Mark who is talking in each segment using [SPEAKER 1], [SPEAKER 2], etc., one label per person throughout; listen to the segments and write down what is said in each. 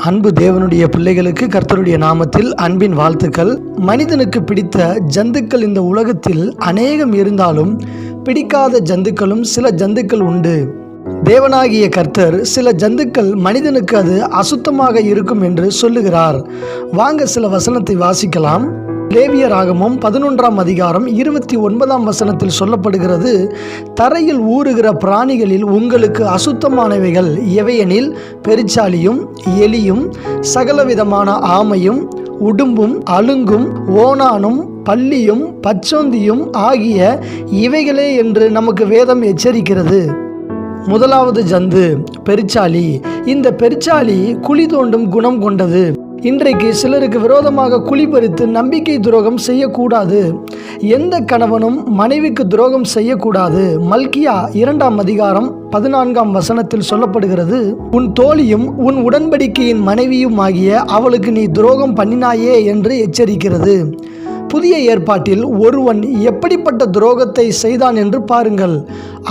[SPEAKER 1] அன்பு தேவனுடைய பிள்ளைகளுக்கு கர்த்தருடைய நாமத்தில் அன்பின் வாழ்த்துக்கள். மனிதனுக்கு பிடித்த ஜந்துக்கள் இந்த உலகத்தில் அநேகம் இருந்தாலும் பிடிக்காத ஜந்துக்களும் சில ஜந்துக்கள் உண்டு. தேவனாகிய கர்த்தர் சில ஜந்துக்கள் மனிதனுக்கு அது அசுத்தமாக இருக்கும் என்று சொல்லுகிறார். வாங்க சில வசனத்தை வாசிக்கலாம். லேவியராகமம் 11ஆம் அதிகாரம் 29ஆம் வசனத்தில் சொல்லப்படுகிறது, தரையில் ஊறுகிற பிராணிகளில் உங்களுக்கு அசுத்தமானவைகள் எவையெனில் பெருச்சாளியும் எலியும் சகலவிதமான ஆமையும் உடும்பும் அலுங்கும் ஓணானும் பல்லியும் பச்சோந்தியும் ஆகிய இவைகளே என்று நமக்கு வேதம் எச்சரிக்கிறது. முதலாவது ஜந்து பெருச்சாளி. இந்த பெருச்சாளி குழி தோண்டும் குணம் கொண்டது. இன்றைக்கு சிலருக்கு விரோதமாக குழி பறித்து நம்பிக்கை துரோகம் செய்யக்கூடாது. எந்த கணவனும் மனைவிக்கு துரோகம் செய்யக்கூடாது. மல்கியா 2ஆம் அதிகாரம் 14ஆம் வசனத்தில் சொல்லப்படுகிறது, உன் தோழியும் உன் உடன்படிக்கையின் மனைவியும் ஆகிய அவளுக்கு நீ துரோகம் பண்ணினாயே என்று எச்சரிக்கிறது. புதிய ஏற்பாட்டில் ஒருவன் எப்படிப்பட்ட துரோகத்தை செய்தான் என்று பாருங்கள்.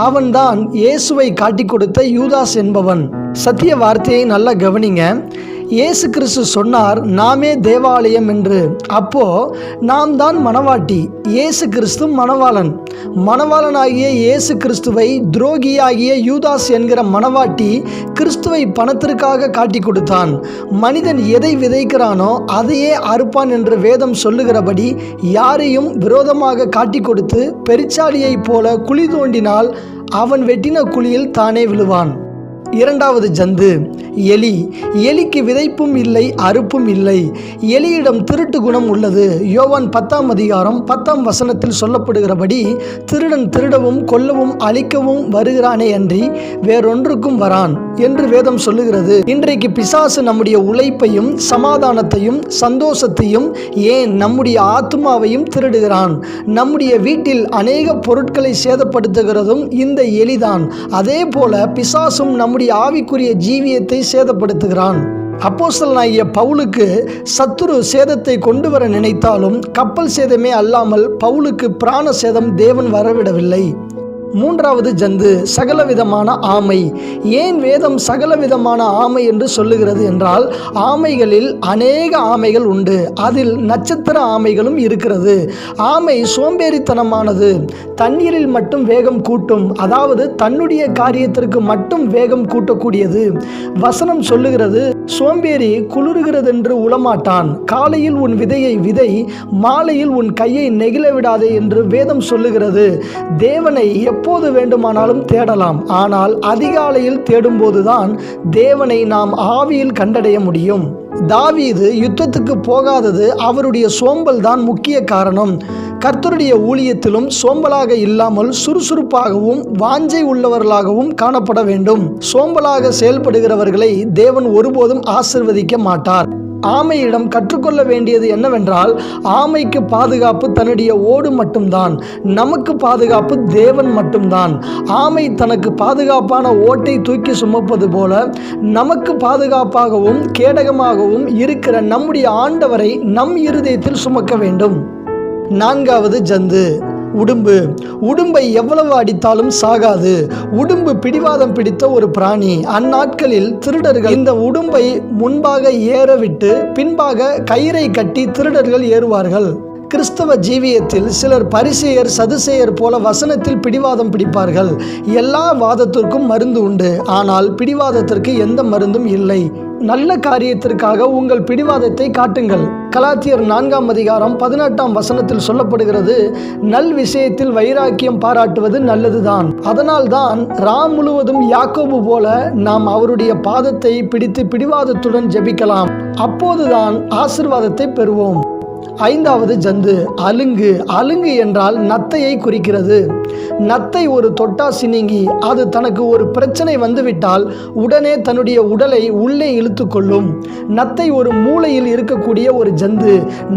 [SPEAKER 1] அவன்தான் இயேசுவை காட்டிக் கொடுத்த யூதாஸ் என்பவன். சத்திய வார்த்தையை நல்லா கவனிங்க. இயேசு கிறிஸ்து சொன்னார், நாமே தேவாலயம் என்று. அப்போ நாம் தான் மணவாட்டி, இயேசு கிறிஸ்து மணவாளன். மணவாளனாகிய இயேசு கிறிஸ்துவை துரோகியாகிய யூதாஸ் என்கிற மணவாட்டி கிறிஸ்துவை பணத்திற்காக காட்டி கொடுத்தான். மனிதன் எதை விதைக்கிறானோ அதையே அறுப்பான் என்று வேதம் சொல்லுகிறபடி யாரையும் விரோதமாக காட்டி கொடுத்து பெருச்சாலியைப் போல குழி தோண்டினால் அவன் வெட்டின குழியில் தானே விழுவான். இரண்டாவது ஜந்து எலி. எலிக்கு விதைப்பும் இல்லை அறுப்பும் இல்லை. எலியிடம் திருட்டு குணம் உள்ளது. யோவான் 10ஆம் அதிகாரம் 10ஆம் வசனத்தில் சொல்லப்படுகிறபடி, திருடன் திருடவும் கொல்லவும் அழிக்கவும் வருகிறானே அன்றி வேறொன்றுக்கும் வரான் என்று வேதம் சொல்லுகிறது. இன்றைக்கு பிசாசு நம்முடைய உழைப்பையும் சமாதானத்தையும் சந்தோஷத்தையும் ஏன் நம்முடைய ஆத்மாவையும் திருடுகிறான். நம்முடைய வீட்டில் அநேக பொருட்களை சேதப்படுத்துகிறதும் இந்த எலிதான். அதே போல பிசாசும் நம்முடைய ஆவிக்குரிய ஜீவியத்தை சேதப்படுத்துகிறான். அப்போஸ்தலனாகிய பவுலுக்கு சத்துரு சேதத்தை கொண்டு வர நினைத்தாலும் கப்பல் சேதமே அல்லாமல் பவுலுக்கு பிராண சேதம் தேவன் வரவிடவில்லை. மூன்றாவது ஜந்து சகலவிதமான ஆமை. ஏன் வேதம் சகலவிதமான ஆமை என்று சொல்லுகிறது என்றால், ஆமைகளில் அநேக ஆமைகள் உண்டு. அதில் நட்சத்திர ஆமைகளும் இருக்கிறது. ஆமை சோம்பேறித்தனமானது. தண்ணீரில் மட்டும் வேகம் கூட்டும், அதாவது தன்னுடைய காரியத்திற்கு மட்டும் வேகம் கூட்டக்கூடியது. வசனம் சொல்லுகிறது, சோம்பேறி குளிர்கிறதென்று உளமாட்டான். காலையில் உன் விதையை விதை, மாலையில் உன் கையை நெகிழ விடாதே என்று வேதம் சொல்லுகிறது. தேவனை எப்போது வேண்டுமானாலும் தேடலாம், ஆனால் அதிகாலையில் தேடும்போதுதான் தேவனை நாம் ஆவியில் கண்டடைய முடியும். தாவீது யுத்தத்துக்கு போகாதது அவருடைய சோம்பல் தான் முக்கிய காரணம். கர்த்தருடைய ஊழியத்திலும் சோம்பலாக இல்லாமல் சுறுசுறுப்பாகவும் வாஞ்சை உள்ளவர்களாகவும் காணப்பட வேண்டும். சோம்பலாக செயல்படுகிறவர்களை தேவன் ஒருபோதும் ஆசீர்வதிக்க மாட்டார். ஆமையிடம் கற்றுக்கொள்ள வேண்டியது என்னவென்றால், ஆமைக்கு பாதுகாப்பு தன்னுடைய ஓடு மட்டும்தான், நமக்கு பாதுகாப்பு தேவன் மட்டும்தான். ஆமை தனக்கு பாதுகாப்பான ஓட்டை தூக்கி சுமப்பது போல நமக்கு பாதுகாப்பாகவும் கேடகமாகவும் இருக்கிற நம்முடைய ஆண்டவரை நம் இருதயத்தில் சுமக்க வேண்டும். நான்காவது ஜந்து உடும்பு. உடும்பை எவ்வளவு அடித்தாலும் சாகாது. உடும்பு பிடிவாதம் பிடித்த ஒரு பிராணி. அந்நாட்களில் திருடர்கள் இந்த உடும்பை முன்பாக ஏறவிட்டு பின்பாக கயிறை கட்டி திருடர்கள் ஏறுவார்கள். கிறிஸ்தவ ஜீவியத்தில் சிலர் பரிசேயர் சதுசேயர் போல வசனத்தில் பிடிவாதம் பிடிப்பார்கள். எல்லா வாதத்திற்கும் மருந்து உண்டு, ஆனால் பிடிவாதத்திற்கு எந்த மருந்தும் இல்லை. நல்ல காரியத்திற்காக உங்கள் பிடிவாதத்தை காட்டுங்கள். கலாத்தியர் 4ஆம் அதிகாரம் 18ஆம் வசனத்தில் சொல்லப்படுகிறது, நல் விஷயத்தில் வைராக்கியம் பாராட்டுவது நல்லதுதான். அதனால்தான் ராம் முழுவதும் யாக்கோபு போல நாம் அவருடைய பாதத்தை பிடித்து பிடிவாதத்துடன் ஜெபிக்கலாம். அப்போதுதான் ஆசீர்வாதத்தை பெறுவோம். ஐந்தாவது ஜந்து அலுங்கு. அலுங்கு என்றால் நத்தையை குறிக்கிறது. நத்தை ஒரு தொட்டா சினிங்கி. அது தனக்கு ஒரு பிரச்சனை வந்துவிட்டால் உடனே தன்னுடைய உடலை உள்ளே இழுத்து கொள்ளும். நத்தை ஒரு மூலையில் இருக்கக்கூடிய ஒரு ஜந்து.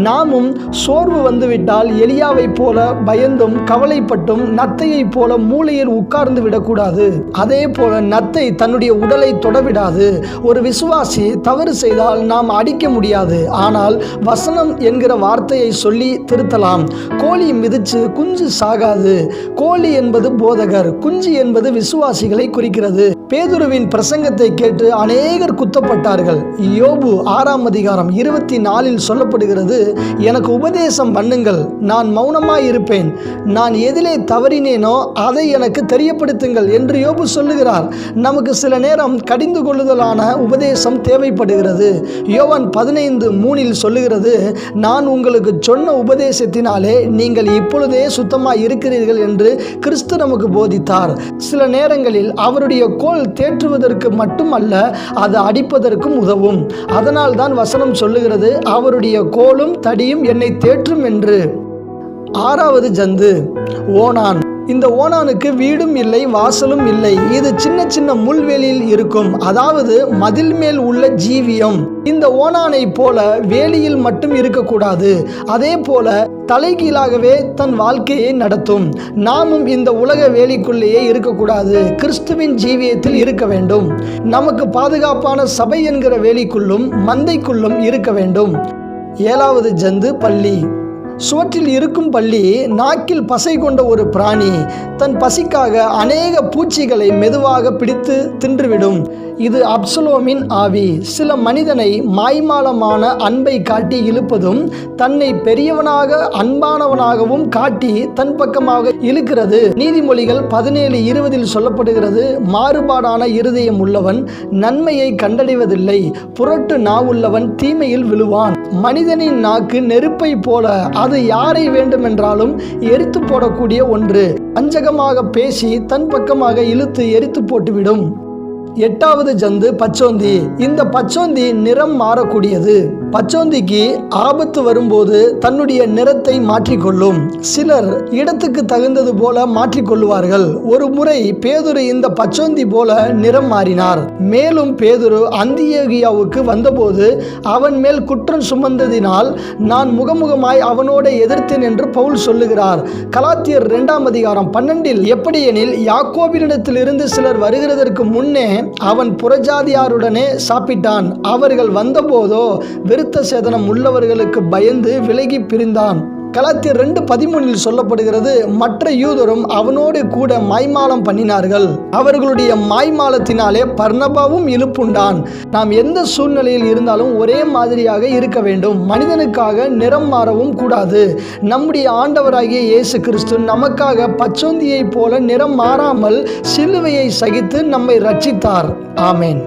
[SPEAKER 1] நாமும் சோர்வு வந்துவிட்டால் எலியாவை போல பயந்தும் கவலைப்பட்டும் நத்தையை போல மூலையில் உட்கார்ந்து விடக்கூடாது. அதே போல நத்தை தன்னுடைய உடலை தொடவிடாது. ஒரு விசுவாசி தவறு செய்தால் நாம் அடிக்க முடியாது, ஆனால் வசனம் என்கிற வார்த்தையை சொல்லி திருத்தலாம். கோழி மிதிச்சு குஞ்சு சாகாது. கோழி என்பது போதகர், குஞ்சு என்பது விசுவாசிகளை குறிக்கிறது. பேதுருவின் பிரசங்கத்தை கேட்டு அநேகர் குத்தப்பட்டார்கள். யோபு 6ஆம் அதிகாரம் 24 சொல்லப்படுகிறது, எனக்கு உபதேசம் பண்ணுங்கள், நான் மௌனமாய் இருப்பேன், நான் எதிலே தவறினேனோ அதை எனக்கு தெரியப்படுத்துங்கள் என்று யோபு சொல்லுகிறார். நமக்கு சில நேரம் கடிந்து கொள்ளுதலான உபதேசம் தேவைப்படுகிறது. யோவான் 15:3 சொல்லுகிறது, நான் உங்களுக்கு சொன்ன உபதேசத்தினாலே நீங்கள் இப்பொழுதே சுத்தமாய் இருக்கிறீர்கள் என்று கிறிஸ்து நமக்கு போதித்தார். சில நேரங்களில் அவருடைய கோல் தேற்றுவதற்கு மட்டுமல்ல, அது அடிப்பதற்கும் உதவும். அதனால் தான் வசனம் சொல்லுகிறது, அவருடைய கோலும் தடியும் என்னை தேற்றும் என்று. 6வது ஜந்து ஓணான். இந்த ஓணானுக்கு வீடும் இல்லை, வாசலும் இல்லை. இது சின்ன சின்ன முள்வேலியில் இருக்கும், அதாவது மதில் மேல் உள்ள ஜீவியம். இந்த ஓணானை போல வேலியில் மட்டும் இருக்கக்கூடாது, அதே போல தலைகீழாகவே தன் வாழ்க்கையை நடத்தும். நாமும் இந்த உலக வேலிக்குள்ளேயே இருக்கக்கூடாது, கிறிஸ்துவின் ஜீவியத்தில் இருக்க வேண்டும். நமக்கு பாதுகாப்பான சபை என்கிற வேலிக்குள்ளும் மந்தைக்குள்ளும் இருக்க வேண்டும். 7வது ஜந்து பல்லி. சுவற்றில் இருக்கும் பள்ளி நாக்கில் பசை கொண்ட ஒரு பிராணி. தன் பசிக்காக அநேக பூச்சிகளை மெதுவாக பிடித்து தின்றுவிடும். இது அப்சலோமின் ஆவி. சில மனிதனை மாய்மாலமான அன்பை காட்டி இழுப்பதும், தன்னை பெரியவனாக அன்பானவனாகவும் காட்டி தன் பக்கமாக இழுக்கிறது. நீதிமொழிகள் 17:20 சொல்லப்படுகிறது, மாறுபாடான இருதயம் உள்ளவன் நன்மையை கண்டடைவதில்லை, புரட்டு நாவுள்ளவன் தீமையில் விழுவான். மனிதனின் நாக்கு நெருப்பை போல, அது யாரை வேண்டுமென்றாலும் எரித்து போடக்கூடிய ஒன்று. அஞ்சகமாக பேசி தன் பக்கமாக இழுத்து எரித்து போட்டுவிடும். 8வது ஜந்து பச்சோந்தி. இந்த பச்சோந்தி நிறம் மாறக்கூடியது. பச்சோந்திக்கு ஆபத்து வரும்போது தன்னுடைய நிறத்தை மாற்றிக்கொள்ளும். சிலர் இடத்துக்கு தகுந்தது போல மாற்றிக்கொள்வார்கள். ஒரு முறை பேதுரு இந்த பச்சோந்தி போல நிறம் மாறினார். மேலும் பேதுரு அந்தியோகியாவுக்கு வந்தபோது அவன் மேல் குற்றம் சுமந்ததினால் நான் முகமுகமாய் அவனோட எதிர்த்தேன் என்று பவுல் சொல்லுகிறார். கலாத்தியர் 2ஆம் அதிகாரம் 12 எப்படியெனில், யாக்கோபினிடத்திலிருந்து சிலர் வருகிறதற்கு முன்னே அவன் புறஜாதியாருடனே சாப்பிட்டான், அவர்கள் வந்தபோதோ விருத்த சேதனம் உள்ளவர்களுக்கு பயந்து விலகி பிரிந்தான். கலாத்தியர் 2:13 சொல்லப்படுகிறது, மற்ற யூதரும் அவனோடு கூட மாய்மாலம் பண்ணினார்கள், அவர்களுடைய மாய்மாலத்தினாலே பர்னபாவும் இழுப்புண்டான். நாம் எந்த சூழ்நிலையில் இருந்தாலும் ஒரே மாதிரியாக இருக்க வேண்டும். மனிதனுக்காக நிறம் மாறவும் கூடாது. நம்முடைய ஆண்டவராகிய இயேசு கிறிஸ்து நமக்காக பச்சோந்தியை போல நிறம் மாறாமல் சிலுவையை சகித்து நம்மை ரட்சித்தார். ஆமேன்.